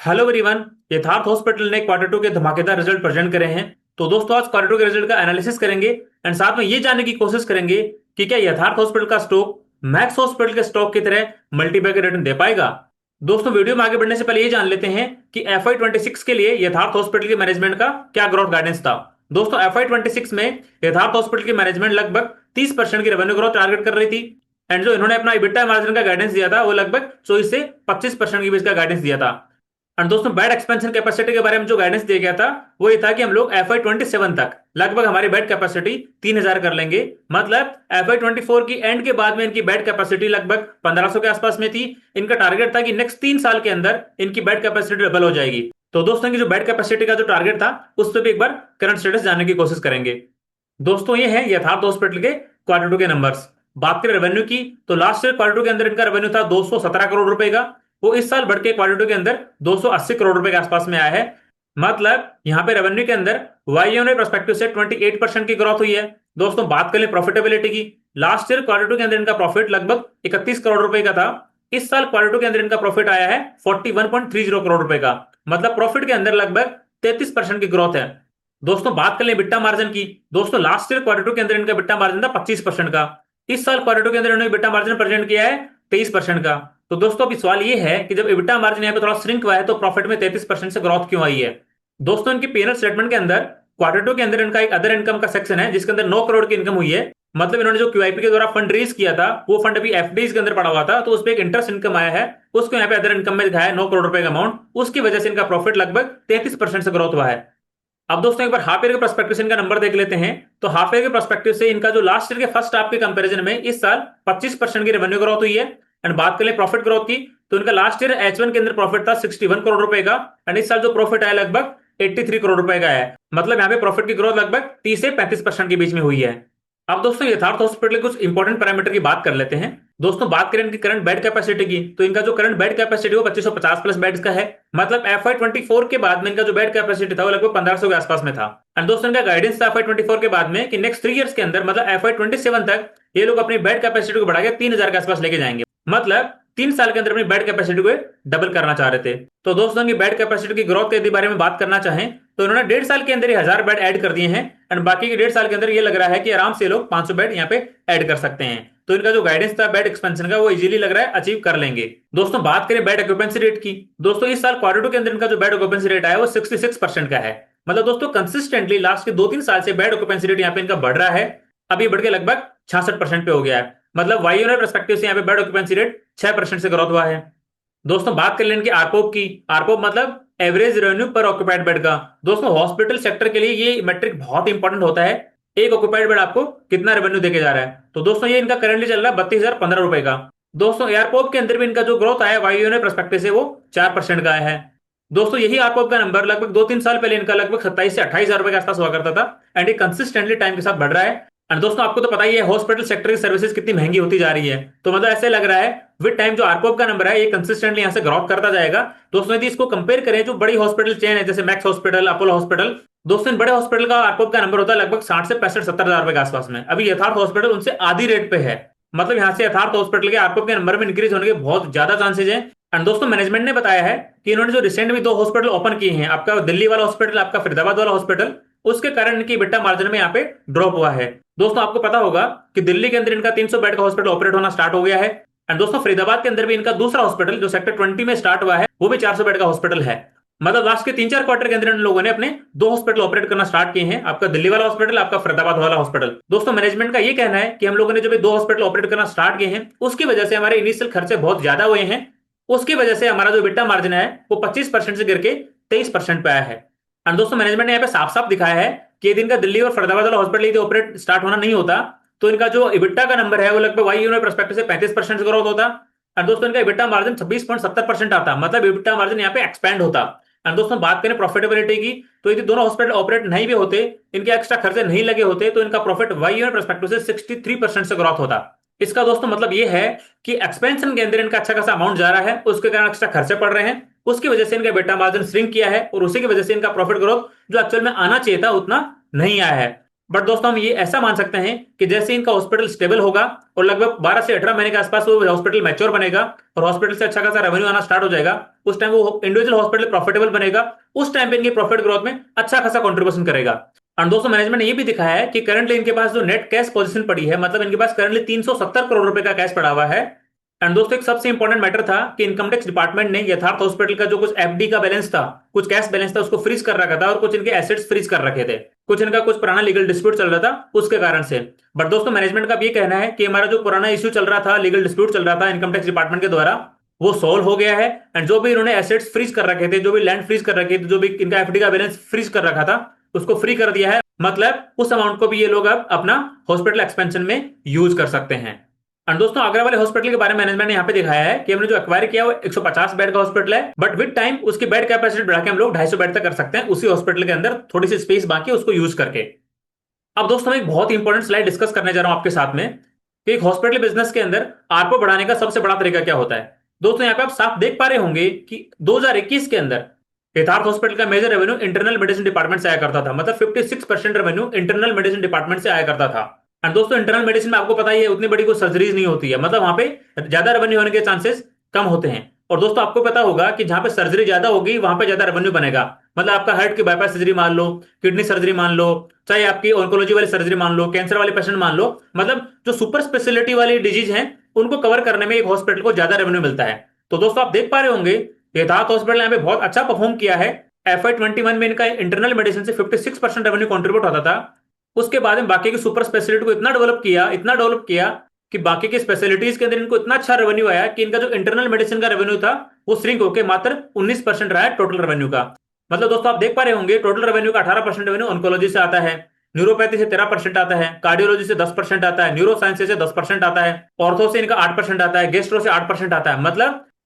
Hello everyone. यथार्थ hospital ने quarter to के धमाकेदार रिजल्ट प्रेजेंट करे हैं। तो दोस्तों आज क्वार्टर टू के रिजल्ट का एनालिसिस करेंगे एंड साथ में ये जानने की कोशिश करेंगे कि क्या यथार्थ हॉस्पिटल का स्टॉक मैक्स हॉस्पिटल के स्टॉक की तरह मल्टीबैगर रिटर्न दे पाएगा। दोस्तों वीडियो में आगे बढ़ने से पहले ये जान लेते हैं कि FY 26 के लिए यथार्थ हॉस्पिटल के मैनेजमेंट का क्या ग्रोथ गाइडेंस था। दोस्तों FY 26 में यथार्थ हॉस्पिटल की मैनेजमेंट लगभग 30% की रेवेन्यू ग्रोथ टारगेट कर रही थी एंड जो इन्होंने अपना EBITDA मार्जिन का गाइडेंस दिया था वो लगभग 24 से 25% के बीच का गाइडेंस दिया था। और दोस्तों बेड एक्सपेंशन कैपेसिटी के बारे में जो गाइडेंस दिया गया था वो ये था कि हम लोग FY 27 तक लगभग हमारी बेड कैपेसिटी 3000 कर लेंगे। मतलब FY 24 की एंड के बाद में इनकी बेड कैपेसिटी लगभग 1500 के आसपास में थी। इनका टारगेट था कि नेक्स्ट 3 साल के अंदर इनकी बेड कैपेसिटी डबल हो जाएगी। तो दोस्तों की जो बेड कैपेसिटी का जो टारगेट था उस पर भी एक बार करंट स्टेटस जानने की कोशिश करेंगे। दोस्तों ये है यथार्थ हॉस्पिटल के क्वार्टर टू के नंबर्स। बात करें रेवेन्यू की तो लास्ट ईयर क्वार्टर टू के अंदर इनका रेवेन्यू था 217 करोड़ रुपए का। वो इस साल बढ़ के क्वार्टर टू के अंदर 280 करोड़ रुपए के आसपास में आया है। मतलब यहां पे रेवेन्यू के अंदर वाईओने पर्सपेक्टिव से 28% की ग्रोथ हुई है। दोस्तों बात करें प्रॉफिटेबिलिटी की, लास्ट ईयर क्वार्टर टू के अंदर इनका प्रॉफिट लगभग 31 करोड़ रुपए का था। इस साल क्वार्टर टू के अंदर इनका प्रॉफिट आया है 41.30 करोड़ रुपए का। मतलब प्रॉफिट के अंदर लगभग 33% की ग्रोथ है। दोस्तों बात कर ले बिट्टा मार्जिन की। दोस्तों लास्ट ईयर क्वार्टर टू के अंदर इनका बिट्टा मार्जिन था 25% का। इस साल क्वार्टर टू के अंदर इन्होंने बिट्टा मार्जिन प्रेजेंट किया है 23% का। तो दोस्तों अभी सवाल ये है कि जब EBITDA मार्जिन यहाँ पे थोड़ा श्रिंक हुआ है तो प्रॉफिट में 33% से ग्रोथ क्यों आई है। दोस्तों इनकी P&L स्टेटमेंट के अंदर क्वार्टर टू के अंदर इनका एक अदर इनकम का सेक्शन है जिसके अंदर 9 करोड़ की इनकम हुई है। मतलब इन्होंने जो QIP के द्वारा फंड रेज किया था वो फंड अभी FDs के अंदर पड़ा हुआ था तो उस पर एक इंटरेस्ट इनकम आया है, उसको यहाँ पे अदर इनकम में दिखाया है 9 करोड़ रुपए का अमाउंट। उसकी वजह से इनका प्रॉफिट लगभग 33% से ग्रोथ हुआ है। अब दोस्तों एक बार हाफ ईयर के पर्सपेक्टिव से इनका नंबर देख लेते हैं। तो हाफ ईयर के पर्सपेक्टिव से इनका जो लास्ट ईयर के फर्स्ट हाफ के कंपैरिजन में इस साल 25% की रेवेन्यू ग्रोथ हुई है। एंड बात करें प्रॉफिट ग्रोथ की तो इनका लास्ट ईयर H1 के अंदर प्रॉफिट था 61 करोड़ रुपए का एंड इस साल जो प्रॉफिट आया लगभग 83 करोड़ रुपए का है। मतलब यहाँ पे प्रॉफिट की ग्रोथ लगभग 30 से 35% के बीच में हुई है। अब दोस्तों यथार्थ हॉस्पिटल के कुछ इंपॉर्टेंट पैरामीटर की बात कर लेते हैं। दोस्तों बात करें इनकी करंट बेड कैपेसिटी की तो इनका जो करंट बेड कैपेसिटी वो 2550 प्लस बेड्स का है। मतलब FY 24 के बाद में इनका जो बेड कैपेसिटी था वो लगभग 1500 के आसपास में था। एंड दोस्तों इनका गाइडेंस था FY 24 के बाद में कि नेक्स्ट 3 इयर्स के अंदर मतलब FY 27 तक ये लोग अपनी बेड कैपेसिटी को बढ़ाकर 3000 के आसपास लेके जाएंगे। मतलब 3 साल के अंदर अपनी बेड कैपेसिटी को डबल करना चाह रहे थे। तो दोस्तों की बेड कैपेसिटी की ग्रोथ के बारे में बात करना चाहें तो इन्होंने 1.5 साल के अंदर 1000 बेड ऐड कर दिए हैं एंड बाकी के 1.5 साल के अंदर ये लग रहा है कि आराम से लोग 500 बेड यहाँ पे ऐड कर सकते हैं। तो इनका जो गाइडेंस था बेड एक्सपेंशन का वो इजीली लग रहा है अचीव कर लेंगे। दोस्तों बात करें बेड ऑक्यूपेंसी रेट की। दोस्तों इस साल क्वार्टर टू के अंदर इनका जो बेड ऑक्यूपेंसी रेट आया वो 66% का है। मतलब दोस्तों कंसिस्टेंटली लास्ट के 2-3 साल से बेड ऑक्यूपेंसी रेट यहाँ पे इनका बढ़ रहा है। अभी बढ़ के लगभग 66% पे हो गया है। मतलब वाईओने पर्सपेक्टिव से यहाँ पे बेड ऑक्यूपेंसी रेट 6% से ग्रोथ हुआ है। दोस्तों बात कर लें इनके आरपोप की। आरपोप मतलब एवरेज रेवेन्यू पर ऑक्यूपाइड बेड का। दोस्तों हॉस्पिटल सेक्टर के लिए ये मैट्रिक बहुत इंपॉर्टेंट होता है, एक ऑक्यूपाइड बेड आपको कितना रेवेन्यू देके जा रहा है। तो दोस्तों ये इनका करंटली चल रहा है 32,015 रुपए का। दोस्तों एयरपोप के अंदर भी इनका जो ग्रोथ आया वाईओने पर्सपेक्टिव से वो 4% का आया है। दोस्तों यही आरपोप का नंबर लगभग 2-3 साल पहले इनका लगभग 27 से 28,000 रुपए के आसपास हुआ करता था एंड ये कंसिस्टेंटली टाइम के साथ बढ़ रहा है। एंड दोस्तों आपको तो पता ही है हॉस्पिटल सेक्टर की सर्विसेज कितनी महंगी होती जा रही है। तो मतलब ऐसे लग रहा है विद टाइम जो आरपोप का नंबर है ये कंसिस्टेंटली यहां से ग्रोथ करता जाएगा। दोस्तों यदि इसको कंपेयर करें जो बड़ी हॉस्पिटल चेन है जैसे मैक्स हॉस्पिटल, अपोलो हॉस्पिटल, दोस्तों इन बड़े हॉस्पिटल का आरपोप का नंबर होता है लगभग 60 से 65-70 हजार रुपए के आसपास में। अभी यथार्थ हॉस्पिटल उनसे आधी रेट पे है। मतलब यहां से यथार्थ हॉस्पिटल के आरपोप के नंबर में इंक्रीज होने के बहुत ज्यादा चांसेज है। एंड दोस्तों मैनेजमेंट ने बताया है कि इन्होंने जो रिसेंट में 2 हॉस्पिटल ओपन किए हैं, आपका दिल्ली वाला हॉस्पिटल, आपका फरीदाबाद वाला हॉस्पिटल, उसके कारण इनकी EBITDA मार्जिन में यहाँ पे ड्रॉप हुआ है। दोस्तों आपको पता होगा कि दिल्ली के अंदर इनका 300 बेड का हॉस्पिटल ऑपरेट होना स्टार्ट हो गया है। एंड दोस्तों फरीदाबाद के अंदर भी इनका दूसरा हॉस्पिटल जो सेक्टर 20 में स्टार्ट हुआ है वो भी 400 बेड का हॉस्पिटल है। मतलब लास्ट के 3-4 क्वार्टर के अंदर इन लोगों ने अपने 2 हॉस्पिटल ऑपरेट करना स्टार्ट किए हैं, आपका दिल्ली वाला हॉस्पिटल, आपका फरीदाबाद वाला हॉस्पिटल। दोस्तों मैनेजमेंट का ये कहना है कि हम लोगों ने जब 2 हॉस्पिटल ऑपरेट करना स्टार्ट किए हैं उसकी वजह से हमारे इनिशियल खर्चे बहुत ज्यादा हुए हैं। उसकी वजह से हमारा जो EBITDA मार्जिन है वो 25% से गिर के 23% पे आया है। एंड दोस्तों मैनेजमेंट ने यहाँ पे साफ साफ दिखाया है कि यदि इनका दिल्ली और फरीदाबाद वाला हॉस्पिटल यदि ऑपरेट स्टार्ट होना नहीं होता तो इनका जो EBITDA का नंबर है वो लगभग वाईओने पर्सपेक्टिव से 35% से ग्रोथ होता। एंड दोस्तों इनका EBITDA मार्जिन 26.70% आता। मतलब EBITDA मार्जिन यहाँ पे एक्सपैंड होता। एंड दोस्तों बात करें प्रॉफिटेबिलिटी की तो यदि दोनों हॉस्पिटल ऑपरेट नहीं भी होते, इनके एक्स्ट्रा खर्चे नहीं लगे होते तो इनका प्रॉफिट वाईओने पर्सपेक्टिव से 63% से ग्रोथ होता। इसका दोस्तों मतलब ये है कि एक्सपेंशन के अंदर इनका अच्छा खासा अमाउंट जा रहा है, उसके कारण एक्स्ट्रा खर्चे पड़ रहे हैं, उसकी वजह से इनका बेटा मार्जिन श्रिंक किया है और उसी की वजह से इनका प्रॉफिट ग्रोथ जो एक्चुअल में आना चाहिए था उतना नहीं आया है। बट दोस्तों हम ये ऐसा मान सकते हैं कि जैसे इनका हॉस्पिटल स्टेबल होगा और लगभग 12 से 18 महीने के आसपास वो हॉस्पिटल मैच्योर बनेगा और हॉस्पिटल से अच्छा खासा रेवेन्यू आना स्टार्ट हो जाएगा, उस टाइम वो इंडिविजुअल हॉस्पिटल प्रॉफिटेबल बनेगा। उस टाइम पे इनकी प्रॉफिट ग्रोथ में अच्छा खासा कंट्रीब्यूशन करेगा। और दोस्तों मैनेजमेंट ने ये भी दिखाया है कि करंटली इनके पास जो नेट कैश पोजीशन पड़ी है, मतलब इनके पास करंटली 370 करोड़ रुपए का कैश पड़ा हुआ है। एंड दोस्तों एक सबसे इंपॉर्टेंट मैटर था कि इनकम टैक्स डिपार्टमेंट ने यथार्थ हॉस्पिटल का जो कुछ एफडी का बैलेंस था, कुछ कैश बैलेंस था, उसको फ्रीज कर रखा था और कुछ इनके एसेट्स फ्रीज कर रखे थे। कुछ इनका कुछ पुराना लीगल डिस्प्यूट चल रहा था उसके कारण से। बट दोस्तों मैनेजमेंट का भी ये कहना है कि हमारा जो पुराना इश्यू चल रहा था, लीगल डिस्प्यूट चल रहा था इनकम टैक्स डिपार्टमेंट के द्वारा, वो सॉल्व हो गया है। एंड जो भी इन्होंने एसेट्स फ्रीज कर रखे थे, जो भी लैंड फ्रीज कर रखे थे, जो भी इनका एफडी का बैलेंस फ्रीज कर रखा था, उसको फ्री कर दिया है। मतलब उस अमाउंट को भी ये लोग अब अपना हॉस्पिटल एक्सपेंशन में यूज कर सकते हैं। और दोस्तों आगरा वाले हॉस्पिटल के बारे में मैनेजमेंट ने यहाँ पे दिखाया है कि हमने जो एक्वायर किया वो 150 बेड का हॉस्पिटल है, बट विद टाइम उसकी बेड कैपेसिटी बढ़ा के हम लोग 250 बेड तक कर सकते हैं उसी हॉस्पिटल के अंदर, थोड़ी सी स्पेस बाकी उसको यूज करके। अब दोस्तों मैं एक बहुत ही इंपॉर्टेंट स्लाइड डिस्कस करने जा रहा हूं आपके साथ में कि एक हॉस्पिटल बिजनेस के अंदर आरपो बढ़ाने का सबसे बड़ा तरीका क्या होता है। दोस्तों यहाँ पे आप साफ देख पा रहे होंगे कि 2021 के अंदर यथार्थ हॉस्पिटल का major revenue internal medicine department से आया करता था, मतलब 56% रेवेन्यू इंटरनल मेडिसिन डिपार्टमेंट से आया करता था। और दोस्तों इंटरनल मेडिसिन में आपको पता ही है उतनी बड़ी कोई सर्जरीज नहीं होती है, मतलब वहां पे ज्यादा रेवेन्यू होने के चांसेस कम होते हैं। और दोस्तों आपको पता होगा कि जहां पे सर्जरी ज्यादा होगी वहां पे ज्यादा रेवेन्यू बनेगा। मतलब आपका हार्ट की बाईपास सर्जरी मान लो, किडनी सर्जरी मान लो, चाहे आपकी ऑन्कोलॉजी वाली सर्जरी मान लो, कैंसर वाले पेशेंट मान लो, मतलब जो सुपर स्पेशलिटी वाली डिजीज हैं उनको कवर करने में एक हॉस्पिटल को ज्यादा रेवेन्यू मिलता है। तो दोस्तों आप देख पा रहे होंगे यथार्थ हॉस्पिटल यहाँ पे बहुत अच्छा परफॉर्म किया है। FY21 में इनका इंटरनल मेडिसिन से 56% रेवेन्यू कॉन्ट्रीब्यूट होता था। उसके बाद में बाकी की सुपर स्पेशलिटी को इतना डेवलप किया कि बाकी की स्पेशलिटीज के अंदर इनको इतना अच्छा रेवेन्यू आया कि इनका जो इंटरनल मेडिसिन का रेवेन्यू था वो श्रिंक होकर मात्र 19% रहा है टोटल रेवेन्यू का। मतलब दोस्तों आप देख पा रहे होंगे टोटल रेवेन्यू का 18% रेवेन्यू ऑन्कोलॉजी से आता है, न्यूरोपैथी से 13% आता है, कार्डियोलॉजी से 10% आता है, न्यूरो साइंस से 10% आता है, ऑर्थो से इनका 8% आता है, गेस्ट्रो से 8% आता है।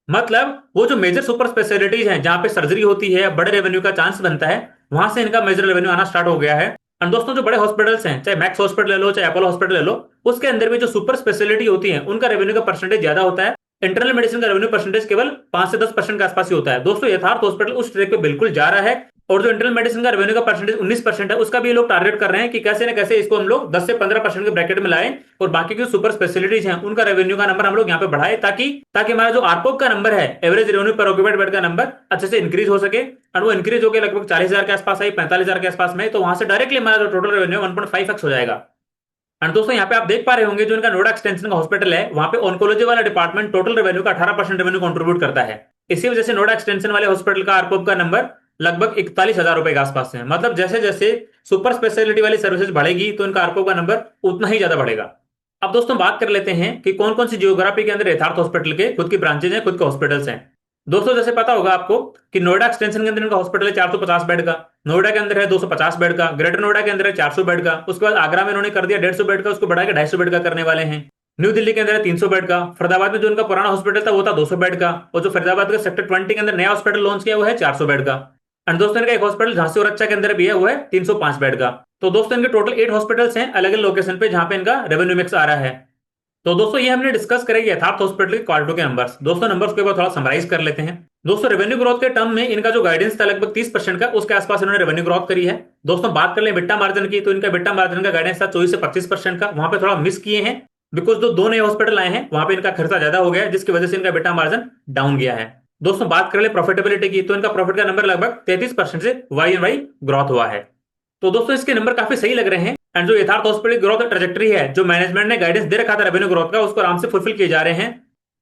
मतलब वो जो मेजर सुपर स्पेशलिटीज हैं जहां पे सर्जरी होती है, बड़े रेवेन्यू का चांस बनता है, वहां से इनका मेजर रेवेन्यू आना स्टार्ट हो गया है। और दोस्तों जो बड़े हॉस्पिटल्स हैं, चाहे मैक्स हॉस्पिटल ले लो चाहे अपोलो हॉस्पिटल ले लो, उसके अंदर भी जो सुपर स्पेशलिटी होती है उनका रेवेन्यू का परसेंटेज ज्यादा होता है। इंटरनल मेडिसिन का रेवेन्यू परसेंटेज केवल 5 से 10% के आसपास ही होता है। दोस्तों यथार्थ हॉस्पिटल उस ट्रैक पे बिल्कुल जा रहा है और जो इंटरनल मेडिसिन का रेवेन्यू का परसेंटेज 19% है उसका भी ये लोग टारगेट कर रहे हैं कि कैसे ना कैसे इसको हम लोग 10 से 15% के ब्रैकेट में लाएं और बाकी की सुपर स्पेशलिटीज हैं उनका रेवेन्यू का नंबर हम लोग यहाँ पे बढ़ाए, ताकि ताकि हमारा जो आरपोक का नंबर है, एवरेज रेवेन्यू पर ऑक्यूपाइड बेड का नंबर, अच्छे से इंक्रीज हो सके। और वो इंक्रीज होकर लगभग 40,000 के आसपास आई, 45,000 के आसपास में, तो वहां से डायरेक्टली हमारा जो टोटल रेवेन्यू 1.5x हो जाएगा। और दोस्तों यहाँ पे आप देख पा रहे होंगे जो इनका नोएडा एक्सटेंशन का हॉस्पिटल है वहां पे ऑन्कोलॉजी वाला डिपार्टमेंट टोटल रेवेन्यू का 18% रेवेन्यू कंट्रीब्यूट करता है। इसी वजह से नोएडा एक्सटेंशन वाले हॉस्पिटल का आरपोप का नंबर लगभग 41,000 रुपए के आसपास है। मतलब जैसे जैसे सुपर स्पेशलिटी वाली सर्विसेज बढ़ेगी तो इनका आरपोप का नंबर उतना ही ज्यादा बढ़ेगा। अब दोस्तों बात कर लेते हैं कि कौन कौन सी जियोग्राफी के अंदर यथार्थ हॉस्पिटल के खुद की ब्रांचेज हैं, खुद के हॉस्पिटल्स हैं। दोस्तों जैसे पता होगा आपको कि नोएडा एक्सटेंशन के अंदर इनका हॉस्पिटल है 450 बेड का, नोएडा के अंदर है 250 बेड का, ग्रेटर नोएडा के अंदर है 400 बेड का, उसके बाद आगरा में इन्होंने कर दिया 150 बेड का, उसको बढ़ा के 250 बेड का करने वाले हैं। न्यू दिल्ली के अंदर है 300 बेड का, फरीदाबाद में जो इनका पुराना हॉस्पिटल था वो था 200 बेड का, और जो फरीदाबाद का सेक्टर 20 के अंदर नया हॉस्पिटल लॉन्च किया वो है 400 बेड का। एंड दोस्तों इनका एक हॉस्पिटल झांसी और अच्छा के अंदर भी है, वो है 305 बेड का। तो दोस्तों इनके टोटल 8 हॉस्पिटल्स हैं अलग अलग लोकेशन पे जहां पे इनका रेवेन्यू मिक्स आ रहा है। तो दोस्तों ये हमने डिस्कस करेंगे यथार्थ हॉस्पिटल के क्वार्टर के नंबर्स। दोस्तों नंबर्स के बाद थोड़ा समराइज कर लेते हैं। दोस्तों रेवेन्यू ग्रोथ के टर्म में इनका जो गाइडेंस था लगभग 30% का, उसके आसपास इन्होंने रेवेन्यू ग्रोथ करी है। दोस्तों बात कर ले बिट्टा मार्जिन की, तो इनका बिट्टा मार्जिन का गाइडेंस था 24 से 25% का, वहां पे थोड़ा मिस किए हैं बिकॉज जो दो नए हॉस्पिटल आए हैं वहां पे इनका खर्चा ज्यादा हो गया है, जिसकी वजह से इनका बिट्टा मार्जिन डाउन गया है। दोस्तों बात कर ले प्रॉफिटेबिलिटी की, तो इनका प्रॉफिट का नंबर लगभग 33% से वाई ग्रोथ हुआ है। तो दोस्तों इसके नंबर काफी सही लग रहे हैं। एंड जो यथार्थ हॉस्पिटल ग्रोथ ट्रेजेक्टरी है, जो मैनेजमेंट ने गाइडेंस दे रखा था रेवेन्यू ग्रोथ का, उसको आराम से फुलफिल किए जा रहे हैं।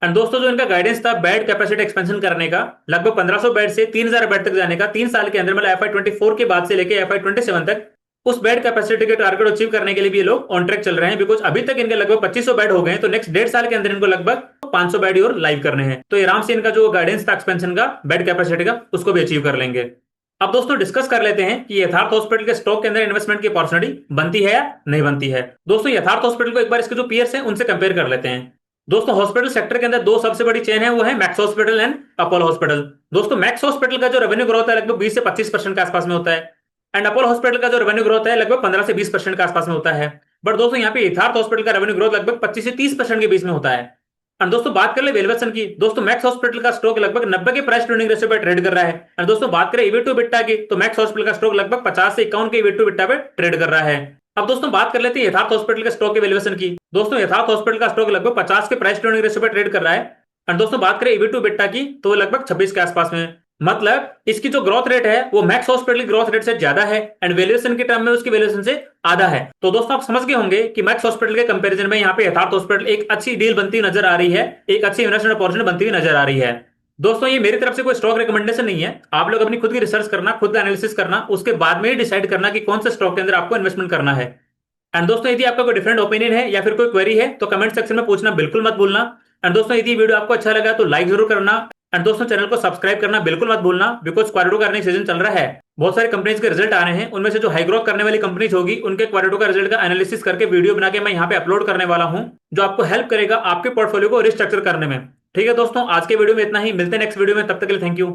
एंड दोस्तों जो इनका गाइडेंस था बेड कैपेसिटी एक्सपेंशन करने का, लगभग 1500 बेड से 3000 बेड तक जाने का 3 साल के अंदर, मतलब FY24 के बाद से लेके FY27 तक, उस बेड कैपेसिटी के टारगेट अचीव करने के लिए भी ये लोग ऑन ट्रैक चल रहे हैं। बिकॉज अभी तक इनके लगभग 2500 बेड हो गए हैं, तो नेक्स्ट 1.5 साल के अंदर इनको लगभग 500 बेड और लाइव करने हैं। तो आराम से इनका जो गाइडेंस था एक्सपेंशन का बेड कैपेसिटी का, उसको भी अचीव कर लेंगे। अब दोस्तों डिस्कस कर लेते हैं कि यथार्थ हॉस्पिटल के स्टॉक के अंदर इन्वेस्टमेंट की अपॉर्चुनिटी बनती है या नहीं बनती है। दोस्तों यथार्थ हॉस्पिटल को एक बार इसके जो पीयर्स हैं उनसे कंपेयर कर लेते हैं। दोस्तों हॉस्पिटल सेक्टर के अंदर दो सबसे बड़ी चेन है, वो है max hospital and Apollo hospital. दोस्तों मैक्स हॉस्पिटल का जो रेवेन्यू ग्रोथ है लगभग 20 से 25% के आसपास में होता है, एंड अपोलो हॉस्पिटल का जो रेवेन्यू ग्रोथ है लगभग 15 से 20% के आसपास में होता है। बट दोस्तों यहाँ पे यथार्थ हॉस्पिटल का रेवेन्यू ग्रोथ लगभग 25 से 30% के बीच में होता है। और दोस्तों बात कर ले वैल्यूएशन की, दोस्तों मैक्स हॉस्पिटल का स्टॉक लगभग 90 के प्राइस टू अर्निंग रेशियो पर ट्रेड कर रहा है। और दोस्तों बात करें ईवी टू बिट्टा की, तो मैक्स हॉस्पिटल का स्टॉक लगभग 50 से 51 के ईवी टू बिट्टा पे ट्रेड कर रहा है। अब दोस्तों बात कर लेते हैं यथार्थ हॉस्पिटल के स्टॉक के वैल्यूएशन की। दोस्तों यथार्थ हॉस्पिटल का स्टॉक लगभग 50 के प्राइस टू अर्निंग रेशियो पे ट्रेड कर रहा है। एंड दोस्तों बात करें ईबी टू बिट्टा की तो वो लगभग 26 के आसपास में। मतलब इसकी जो ग्रोथ रेट है वो मैक्स हॉस्पिटल की ग्रोथ रेट से ज्यादा है एंड वैल्यूएशन के टर्म में उसकी वैल्यूएशन से आधा है। तो दोस्तों आप समझ गए होंगे कि मैक्स हॉस्पिटल के कंपैरिजन में यहाँ पे यथार्थ हॉस्पिटल एक अच्छी डील बनती नजर आ रही है, एक अच्छी इन्वेस्टमेंट अपॉर्चुनिटी बनती हुई नजर आ रही है। दोस्तों ये मेरी तरफ से कोई स्टॉक रिकमेंडेशन नहीं है, आप लोग अपनी खुद की रिसर्च करना, खुद का एनालिसिस करना, उसके बाद में ही डिसाइड करना कि कौन से स्टॉक के अंदर आपको इन्वेस्टमेंट करना है। एंड दोस्तों यदि आपका कोई डिफरेंट ओपिनियन है या फिर कोई क्वेरी है तो कमेंट सेक्शन में पूछना बिल्कुल मत भूलना। एंड दोस्तों यदि वीडियो आपको अच्छा लगा तो लाइक जरूर करना। एंड दोस्तों चैनल को सब्सक्राइब करना बिल्कुल मत भूलना, बिकॉज क्वाड्रेटो का अर्निंग सीजन चल रहा है, बहुत सारी कंपनीज के रिजल्ट आ रहे हैं, उनमें से जो हाई ग्रोथ करने वाली कंपनीज होगी उनके क्वाड्रेटो का रिजल्ट का एनालिसिस करके वीडियो बना के मैं यहाँ पे अपलोड करने वाला हूँ, जो आपको हेल्प करेगा आपके पोर्टफोलियो को रिस्ट्रक्चर करने में। ठीक है दोस्तों, आज के वीडियो में इतना ही, मिलते हैं नेक्स्ट वीडियो में, तब तक के लिए थैंक यू।